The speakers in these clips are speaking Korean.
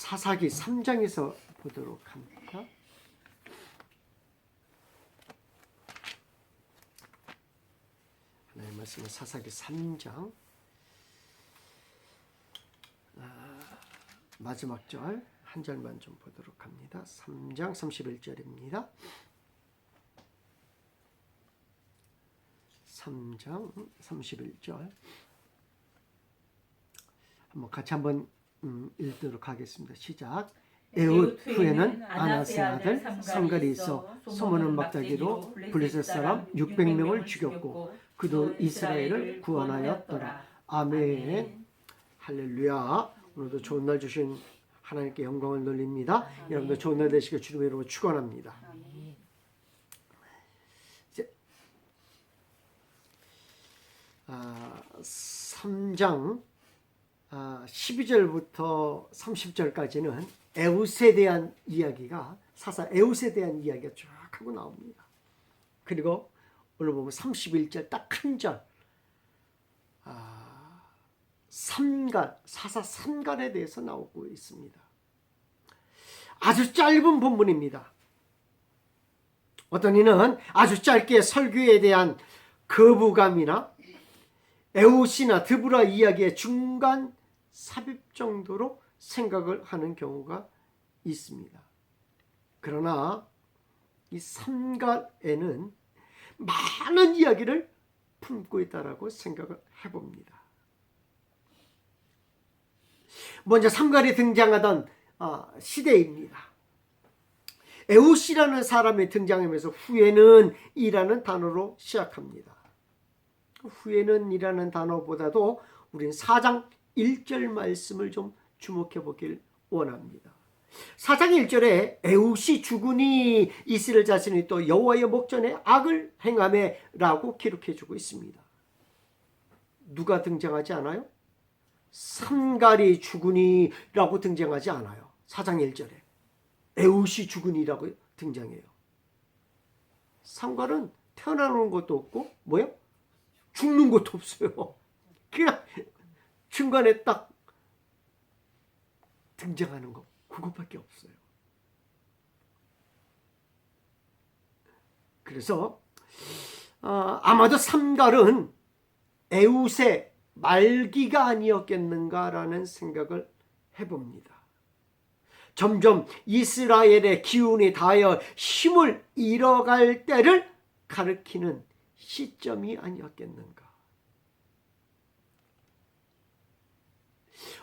사사기 3장에서 보도록 합니다. 하나님의 말씀은 사사기 3장 마지막 절 한 절만 좀 보도록 합니다. 3장 31절입니다. 3장 31절 같이 한번 읽도록 하겠습니다. 시작. 에훗 후에는 아나스의 아들 삼갈이 있어 소문은 막자기로 블레셋 사람 600명을 죽였고 그도 이스라엘을 구원하였더라. 아멘. 할렐루야. 오늘도 좋은 날 주신 하나님께 영광을 돌립니다. 여러분도 좋은 날 되시길 주님의 이름으로 축원합니다. 이제 3장 12절부터 30절까지는 에훗에 대한 이야기가 사사 에훗에 대한 이야기가 쭉 하고 나옵니다. 그리고 오늘 보면 31절 딱 한 절 사사 삼갈에 대해서 나오고 있습니다. 아주 짧은 본문입니다. 어떤 이는 아주 짧게 설교에 대한 거부감이나 에훗이나 드보라 이야기의 중간 삽입 정도로 생각을 하는 경우가 있습니다. 그러나 이 삼갈에는 많은 이야기를 품고 있다라고 생각을 해봅니다. 먼저 삼갈이 등장하던 시대입니다. 에훗이라는 사람이 등장하면서 후에는 이라는 단어로 시작합니다. 후에는 이라는 단어보다도 우린 4장 1절 말씀을 좀 주목해 보길 원합니다. 4장 1절에 에훗이 죽으니 이스라엘 자손이 또 여호와의 목전에 악을 행하매 라고 기록해 주고 있습니다. 누가 등장하지 않아요? 삼갈이 죽으니 라고 등장하지 않아요. 4장 1절에 에훗이 죽으니라고 등장해요. 삼갈은 태어나는 것도 없고 뭐요? 죽는 것도 없어요. 그냥 중간에 딱 등장하는 거 그것밖에 없어요. 그래서 아마도 삼갈은 에훗의 말기가 아니었겠는가라는 생각을 해봅니다. 점점 이스라엘의 기운이 다하여 힘을 잃어갈 때를 가리키는 시점이 아니었겠는가.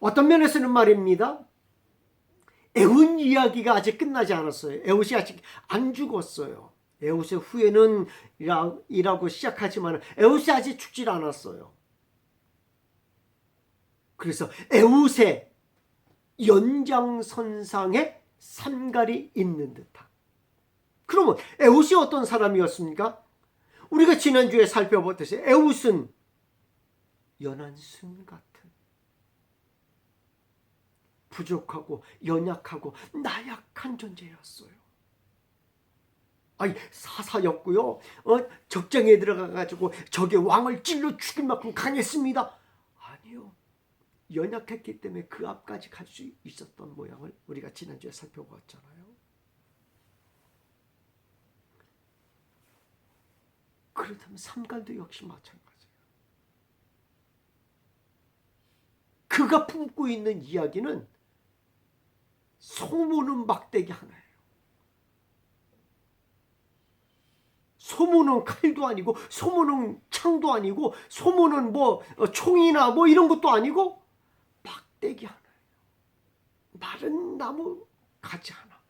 어떤 면에서는 말입니다. 에훗 이야기가 아직 끝나지 않았어요. 에훗이 아직 안 죽었어요. 에훗의 후에는 이라고 시작하지만 에훗이 아직 죽질 않았어요. 그래서 에훗의 연장선상에 삼갈이 있는 듯한. 그러면 에훗이 어떤 사람이었습니까? 우리가 지난주에 살펴보듯이 에훗은 연한순 같은 부족하고 연약하고 나약한 존재였어요. 사사였고요. 적장에 들어가가지고 적의 왕을 찔러 죽일 만큼 강했습니다. 아니요. 연약했기 때문에 그 앞까지 갈 수 있었던 모양을 우리가 지난주에 살펴보았잖아요. 그렇다면 삼갈도 역시 마찬가지예요. 그가 품고 있는 이야기는 소문은 막대기 하나예요. 소문은 칼도 아니고 소문은 창도 아니고 소문은 총이나 이런 것도 아니고 막대기 하나예요. 마른 나무 가지 하나.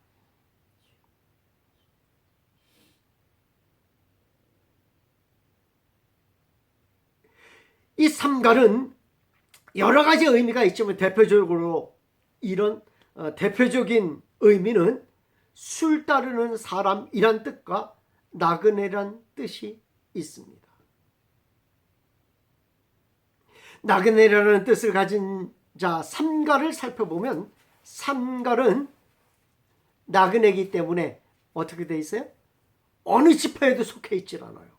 이 삼갈은 여러 가지 의미가 있지만 대표적으로 이런 대표적인 의미는 술 따르는 사람이란 뜻과 나그네란 뜻이 있습니다. 나그네라는 뜻을 가진 자 삼갈을 살펴보면 삼갈은 나그네이기 때문에 어떻게 돼 있어요? 어느 지파에도 속해 있질 않아요.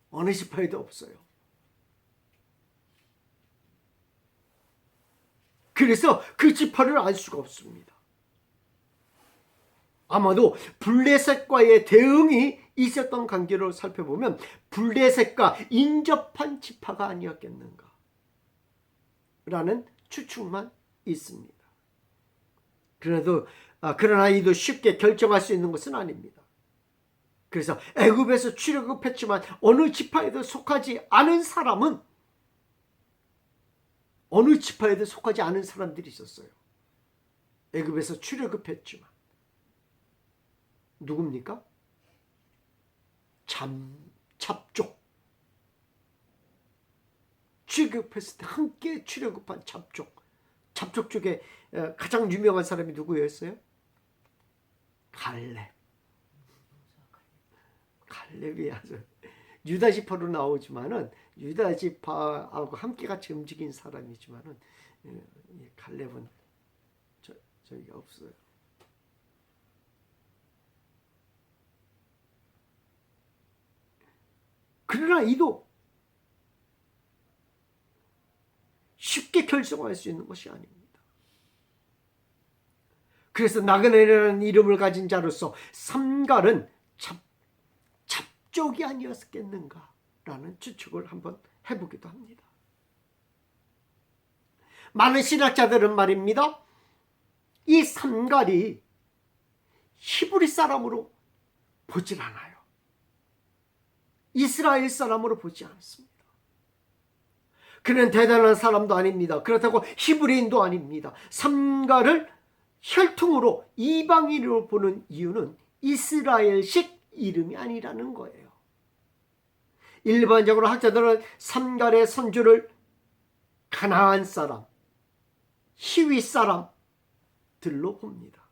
어느 지파에도 없어요. 그래서 그 지파를 알 수가 없습니다. 아마도 블레셋과의 대응이 있었던 관계로 살펴보면 블레셋과 인접한 지파가 아니었겠는가 라는 추측만 있습니다. 그러나 이도 쉽게 결정할 수 있는 것은 아닙니다. 그래서 애굽에서 출애굽했지만 어느 지파에도 속하지 않은 사람들이 있었어요. 애굽에서 출애굽했지만 누굽니까? 잡족. 출애굽했을 때 함께 출애굽한 잡족 쪽에 가장 유명한 사람이 누구였어요? 갈렙이 아주 유다 지파로 나오지만은 유다 지파하고 함께 같이 움직인 사람이지만은 갈렙은 저기 없어요. 그러나 이도 쉽게 결정할 수 있는 것이 아닙니다. 그래서 나그네라는 이름을 가진 자로서 삼갈은 잡족이 아니었겠는가라는 추측을 한번 해보기도 합니다. 많은 신학자들은 말입니다, 이 삼갈이 히브리 사람으로 보질 않아요. 이스라엘 사람으로 보지 않습니다. 그는 대단한 사람도 아닙니다. 그렇다고 히브리인도 아닙니다. 삼갈을 혈통으로 이방인으로 보는 이유는 이스라엘식 이름이 아니라는 거예요. 일반적으로 학자들은 삼갈의 선조를 가나안 사람, 히위 사람들로 봅니다.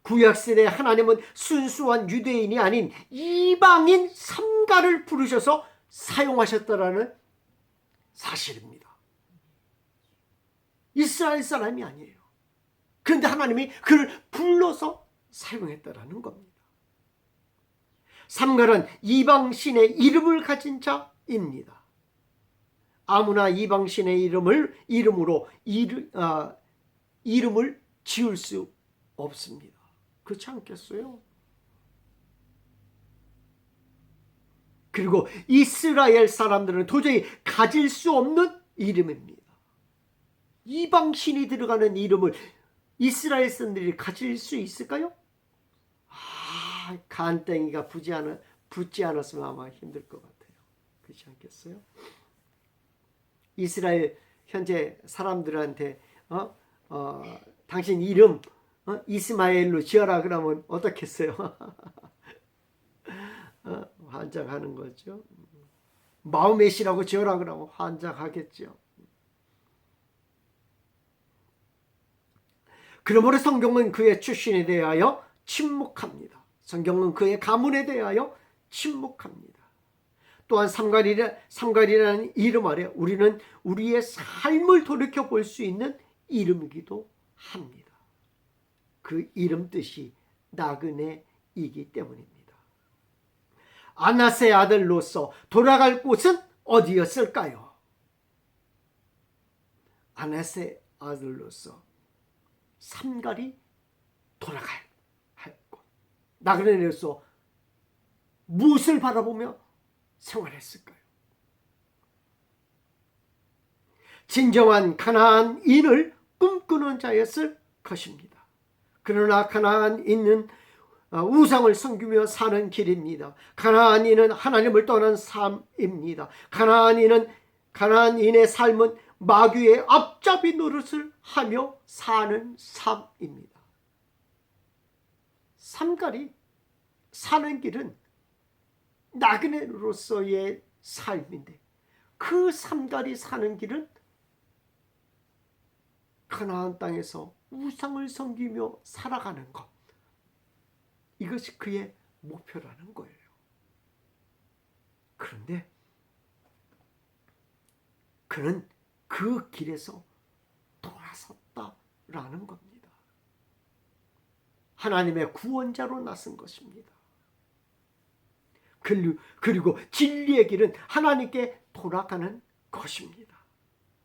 구약시대에 하나님은 순수한 유대인이 아닌 이방인 삼갈을 부르셔서 사용하셨다라는 사실입니다. 이스라엘 사람이 아니에요. 그런데 하나님이 그를 불러서 사용했다라는 겁니다. 삼갈은 이방신의 이름을 가진 자입니다. 아무나 이방신의 이름으로 이름을 지을 수 없습니다. 그렇지 않겠어요? 그리고 이스라엘 사람들은 도저히 가질 수 없는 이름입니다. 이방신이 들어가는 이름을 이스라엘 사람들이 가질 수 있을까요? 간땡이가 붙지 않았으면 아마 힘들 것 같아요. 그렇지 않겠어요? 이스라엘 현재 사람들한테 당신 이름 이스마엘로 지어라 그러면 어떻겠어요? 환장하는 거죠. 마우메시라고 지어라 그러면 환장하겠죠. 그러므로 성경은 그의 출신에 대하여 침묵합니다. 성경은 그의 가문에 대하여 침묵합니다. 또한 삼갈이라는 이름 아래 우리는 우리의 삶을 돌이켜볼 수 있는 이름이기도 합니다. 그 이름 뜻이 나그네이기 때문입니다. 아낫의 아들로서 돌아갈 곳은 어디였을까요? 아낫의 아들로서 삼갈이 돌아갈 곳. 나그네로서 무엇을 바라보며 생활했을까요? 진정한 가나안인을 꿈꾸는 자였을 것입니다. 그러나 가나안인은 우상을 섬기며 사는 길입니다. 가나안인은 하나님을 떠난 삶입니다. 가나안인의 삶은 마귀의 앞잡이 노릇을 하며 사는 삶입니다. 삼갈이 사는 길은 나그네로서의 삶인데 그 삼갈이 사는 길은 가나안 땅에서 우상을 섬기며 살아가는 것, 이것이 그의 목표라는 거예요. 그런데 그는 그 길에서 돌아섰다라는 겁니다. 하나님의 구원자로 나선 것입니다. 그리고 진리의 길은 하나님께 돌아가는 것입니다.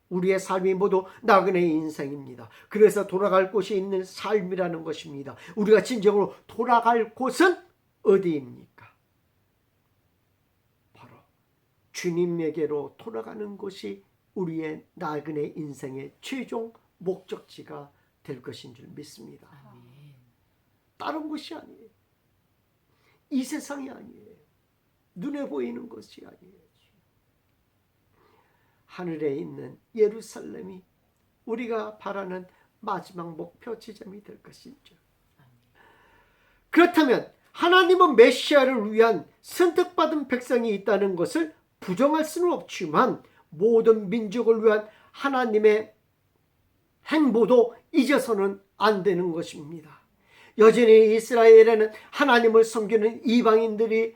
우리의 삶이 모두 나그네의 인생입니다. 그래서 돌아갈 곳이 있는 삶이라는 것입니다. 우리가 진정으로 돌아갈 곳은 어디입니까? 바로 주님에게로 돌아가는 것이 우리의 나그네 인생의 최종 목적지가 될 것인 줄 믿습니다. 다른 것이 아니에요. 이 세상이 아니에요. 눈에 보이는 것이 아니에요. 하늘에 있는 예루살렘이 우리가 바라는 마지막 목표 지점이 될 것이죠. 그렇다면 하나님은 메시아를 위한 선택받은 백성이 있다는 것을 부정할 수는 없지만 모든 민족을 위한 하나님의 행보도 잊어서는 안 되는 것입니다. 여전히 이스라엘에는 하나님을 섬기는 이방인들이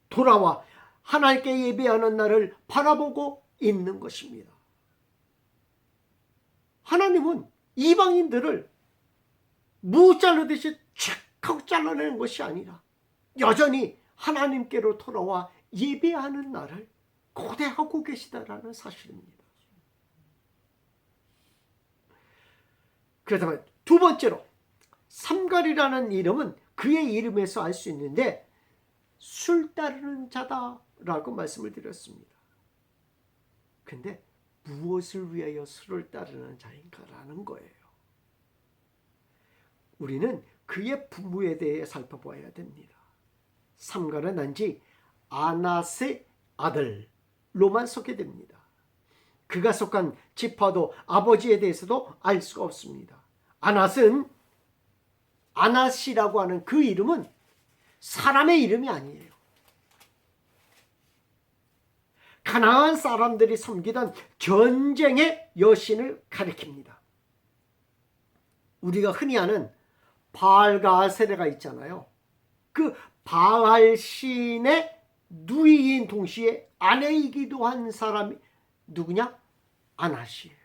돌아와 하나님께 예배하는 날을 바라보고 있는 것입니다. 하나님은 이방인들을 무 자르듯이 촥 하고 잘라내는 것이 아니라 여전히 하나님께로 돌아와 예배하는 날을 고대하고 계시다라는 사실입니다. 그렇다면 두 번째로 삼갈이라는 이름은 그의 이름에서 알 수 있는데 술 따르는 자다라고 말씀을 드렸습니다. 근데 무엇을 위하여 술을 따르는 자인가라는 거예요. 우리는 그의 부모에 대해 살펴봐야 됩니다. 삼갈은 단지 아낫의 아들로만 소개됩니다. 그가 속한 지파도 아버지에 대해서도 알 수가 없습니다. 아낫이라고 하는 그 이름은 사람의 이름이 아니에요. 가나안 사람들이 섬기던 전쟁의 여신을 가리킵니다. 우리가 흔히 아는 바알과 아세라가 있잖아요. 그 바알 신의 누이인 동시에 아내이기도 한 사람이 누구냐? 아낫이에요.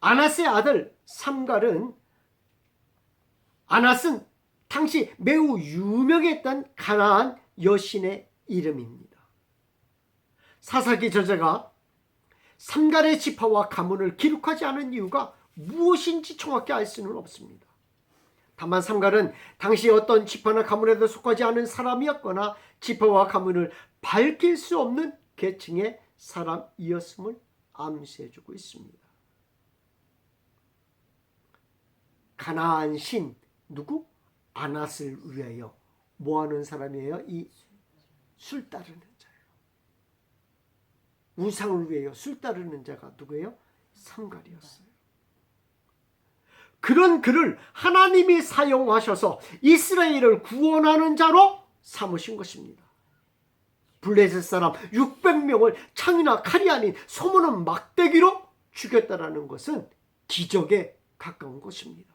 아낫의 아들 삼갈은 아낫은 당시 매우 유명했던 가나안 여신의 이름입니다. 사사기 저자가 삼갈의 지파와 가문을 기록하지 않은 이유가 무엇인지 정확히 알 수는 없습니다. 다만 삼갈은 당시 어떤 지파나 가문에도 속하지 않은 사람이었거나 지파와 가문을 밝힐 수 없는 계층의 사람이었음을 암시해주고 있습니다. 가나안 신 누구? 아낫을 위하여 뭐하는 사람이에요? 이 술 따르는 자예요. 우상을 위하여 술 따르는 자가 누구예요? 삼갈이었어요. 그런 그를 하나님이 사용하셔서 이스라엘을 구원하는 자로 삼으신 것입니다. 블레셋 사람 600명을 창이나 칼이 아닌 소모는 막대기로 죽였다라는 것은 기적에 가까운 것입니다.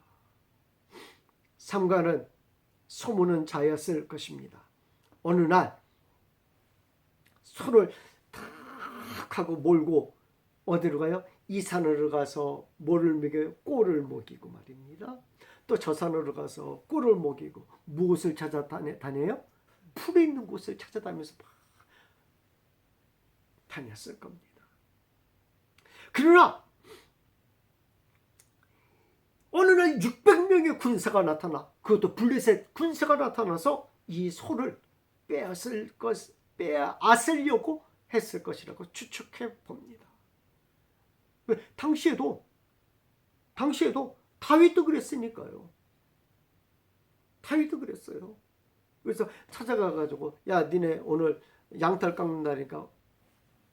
삼갈은 소모는 자였을 것입니다. 어느 날 소를 탁 하고 몰고 어디로 가요? 이 산으로 가서 뭐를 먹여요? 꼴을 먹이고 말입니다. 또 저 산으로 가서 꼴을 먹이고 무엇을 찾아다녀요? 풀이 있는 곳을 찾아다니면서 막 다녔을 겁니다. 그러나 어느 날 600명의 군사가 나타나, 그것도 블레셋 군사가 나타나서 이 소를 빼앗으려고 했을 것이라고 추측해 봅니다. 당시에도 다윗도 그랬으니까요. 다윗도 그랬어요. 그래서 찾아가가지고 야 니네 오늘 양털 깎는 날이니까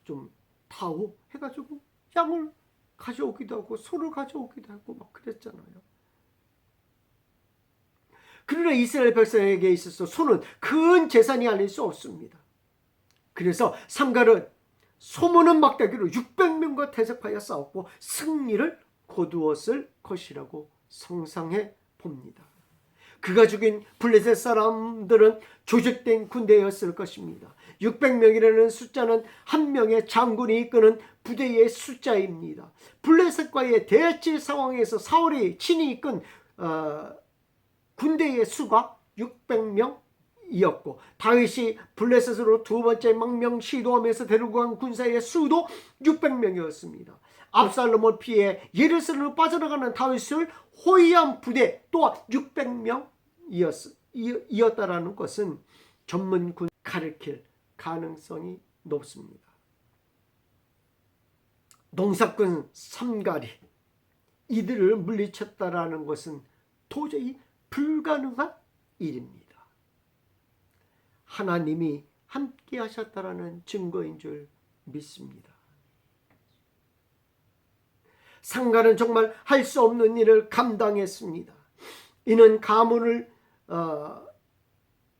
좀 타오 해가지고 양을 가져오기도 하고 소를 가져오기도 하고 막 그랬잖아요. 그러나 이스라엘 백성에게 있어서 소는 큰 재산이 아닐 수 없습니다. 그래서 삼갈은 소모는 막대기로 600명과 대적하여 싸웠고 승리를 거두었을 것이라고 상상해 봅니다. 그가 죽인 블레셋 사람들은 조직된 군대였을 것입니다. 600명이라는 숫자는 한 명의 장군이 이끄는 부대의 숫자입니다. 블레셋과의 대치 상황에서 사울이 친히 이끈 군대의 수가 600명 이었고, 다윗이 블레셋으로 두 번째 망명 시도하면서 데리고 간 군사의 수도 600명이었습니다. 압살롬을 피해 예루살렘으로 빠져나가는 다윗을 호위한 부대 또한 600명이었다라는 것은 전문군 가리킬 가능성이 높습니다. 농사꾼 삼가리 이들을 물리쳤다라는 것은 도저히 불가능한 일입니다. 하나님이 함께 하셨다라는 증거인 줄 믿습니다. 상가는 정말 할 수 없는 일을 감당했습니다. 이는 가문을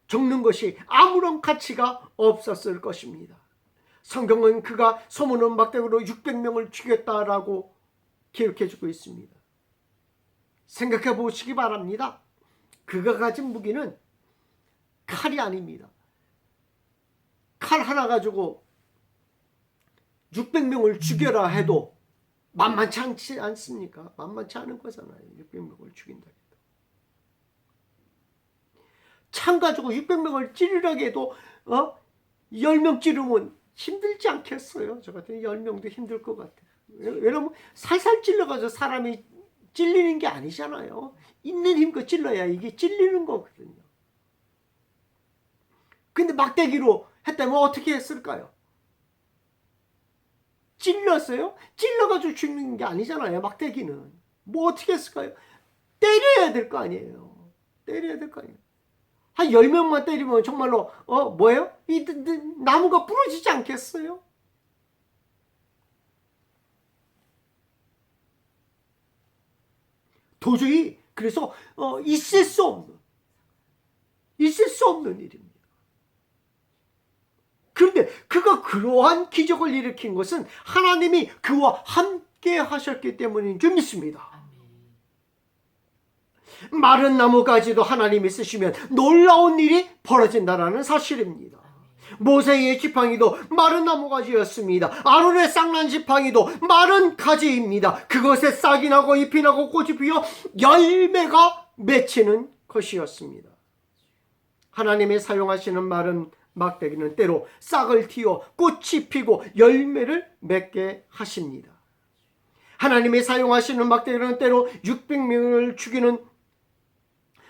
적는 것이 아무런 가치가 없었을 것입니다. 성경은 그가 소문은 막대기로 600명을 죽였다라고 기록해주고 있습니다. 생각해 보시기 바랍니다. 그가 가진 무기는 칼이 아닙니다. 칼 하나 가지고 600명을 죽여라 해도 만만치 않지 않습니까? 만만치 않은 거잖아요. 600명을 죽인다 해도. 창 가지고 600명을 찌르라게 해도 10명 찌르면 힘들지 않겠어요? 저 같은 10명도 힘들 것 같아요. 왜냐면 살살 찔러가지고 사람이 찔리는 게 아니잖아요. 있는 힘껏 찔러야 이게 찔리는 거거든요. 근데 막대기로 했다면 어떻게 했을까요? 찔렀어요? 찔러가지고 죽는 게 아니잖아요. 막대기는. 뭐 어떻게 했을까요? 때려야 될 거 아니에요. 때려야 될 거 아니에요. 한 10명만 때리면 정말로 뭐예요? 이 나무가 부러지지 않겠어요? 도저히 그래서 있을 수 없는 일입니다. 그런데 그가 그러한 기적을 일으킨 것은 하나님이 그와 함께 하셨기 때문인 줄 믿습니다. 마른 나무까지도 하나님이 쓰시면 놀라운 일이 벌어진다는 사실입니다. 모세의 지팡이도 마른 나무가지였습니다. 아론의 쌍난 지팡이도 마른 가지입니다. 그것에 싹이 나고 잎이 나고 꽃이 피어 열매가 맺히는 것이었습니다. 하나님이 사용하시는 마른 막대기는 때로 싹을 틔워 꽃이 피고 열매를 맺게 하십니다. 하나님이 사용하시는 막대기는 때로 600명을 죽이는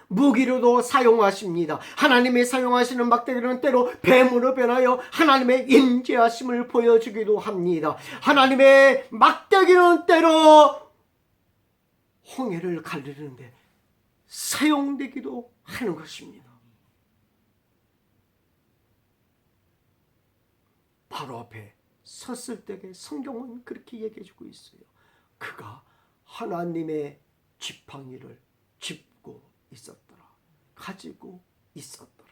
무기로도 사용하십니다. 하나님이 사용하시는 막대기는 때로 뱀으로 변하여 하나님의 임재하심을 보여주기도 합니다. 하나님의 막대기는 때로 홍해를 가르는데 사용되기도 하는 것입니다. 바로 앞에 섰을 때에 성경은 그렇게 얘기해주고 있어요. 그가 하나님의 지팡이를 짚고 있었더라. 가지고 있었더라.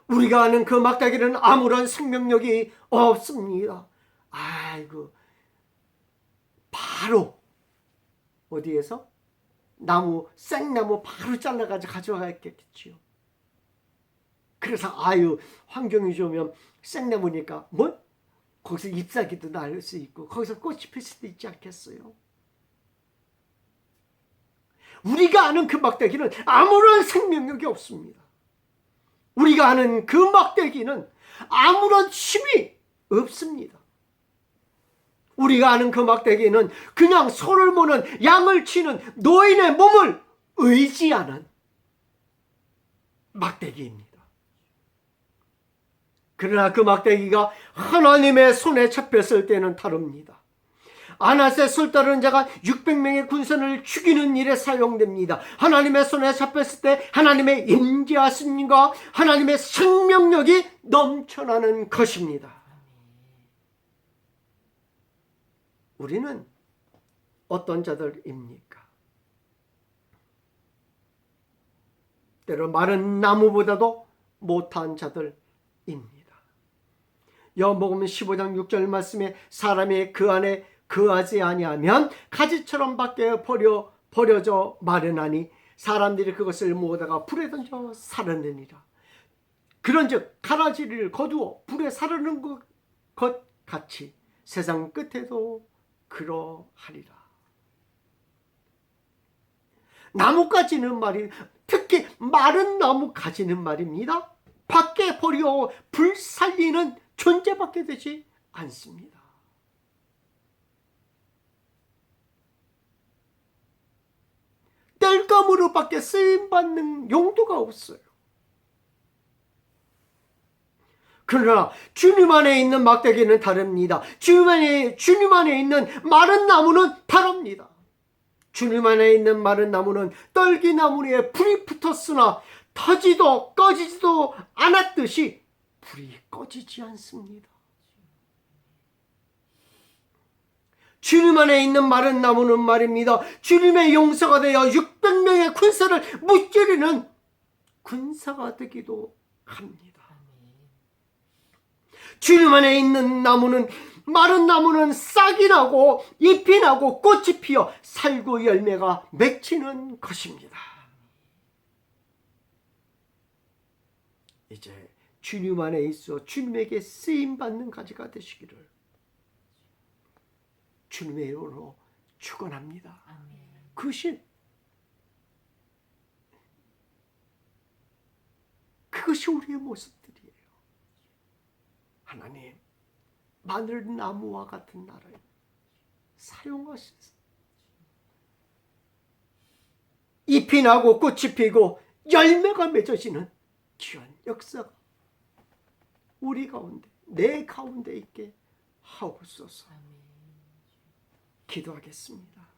우리가 아는 그 막대기는 아무런 생명력이 없습니다. 아이고, 바로 어디에서? 생나무 바로 잘라가지고 가져가겠지요. 그래서 환경이 좋으면 생나무니까 거기서 잎사귀도 날 수 있고 거기서 꽃이 필 수도 있지 않겠어요? 우리가 아는 그 막대기는 아무런 생명력이 없습니다. 우리가 아는 그 막대기는 아무런 힘이 없습니다. 우리가 아는 그 막대기는 그냥 소를 모는 양을 치는 노인의 몸을 의지하는 막대기입니다. 그러나 그 막대기가 하나님의 손에 잡혔을 때는 다릅니다. 아낫의 술따르는 자가 600명의 군선을 죽이는 일에 사용됩니다. 하나님의 손에 잡혔을 때 하나님의 임재하심과 하나님의 생명력이 넘쳐나는 것입니다. 우리는 어떤 자들입니까? 때로 마른 나무보다도 못한 자들입니다. 요한복음 15장 6절 말씀에 사람이 그 안에 거하지 아니하면 가지처럼 밖에 버려져 마르나니 사람들이 그것을 모으다가 불에 던져 사르느니라. 그런즉 가라지를 거두어 불에 사르는 것 같이 세상 끝에도 그러하리라. 나뭇가지는 말이 특히 마른 나뭇가지는 말입니다. 밖에 버려 불살리는 존재밖에 되지 않습니다. 땔감으로밖에 쓰임받는 용도가 없어요. 그러나 주님 안에 있는 막대기는 다릅니다. 주님 안에 있는 마른 나무는 다릅니다. 주님 안에 있는 마른 나무는 떨기나무에 불이 붙었으나 타지도 꺼지지도 않았듯이 불이 꺼지지 않습니다. 주님 안에 있는 마른 나무는 말입니다. 주님의 용사가 되어 600명의 군사를 무찌르는 군사가 되기도 합니다. 주님 안에 있는 나무는, 마른 나무는 싹이 나고 잎이 나고 꽃이 피어 살구 열매가 맺히는 것입니다. 이제 주님 안에 있어 주님에게 쓰임받는 가지가 되시기를 주님의 이름으로 축원합니다. 그것이 우리의 모습들이에요. 하나님, 마늘나무와 같은 나를 사용하셔서 잎이 나고 꽃이 피고 열매가 맺어지는 귀한 역사가 우리 가운데, 내 가운데 있게 하옵소서. 기도하겠습니다.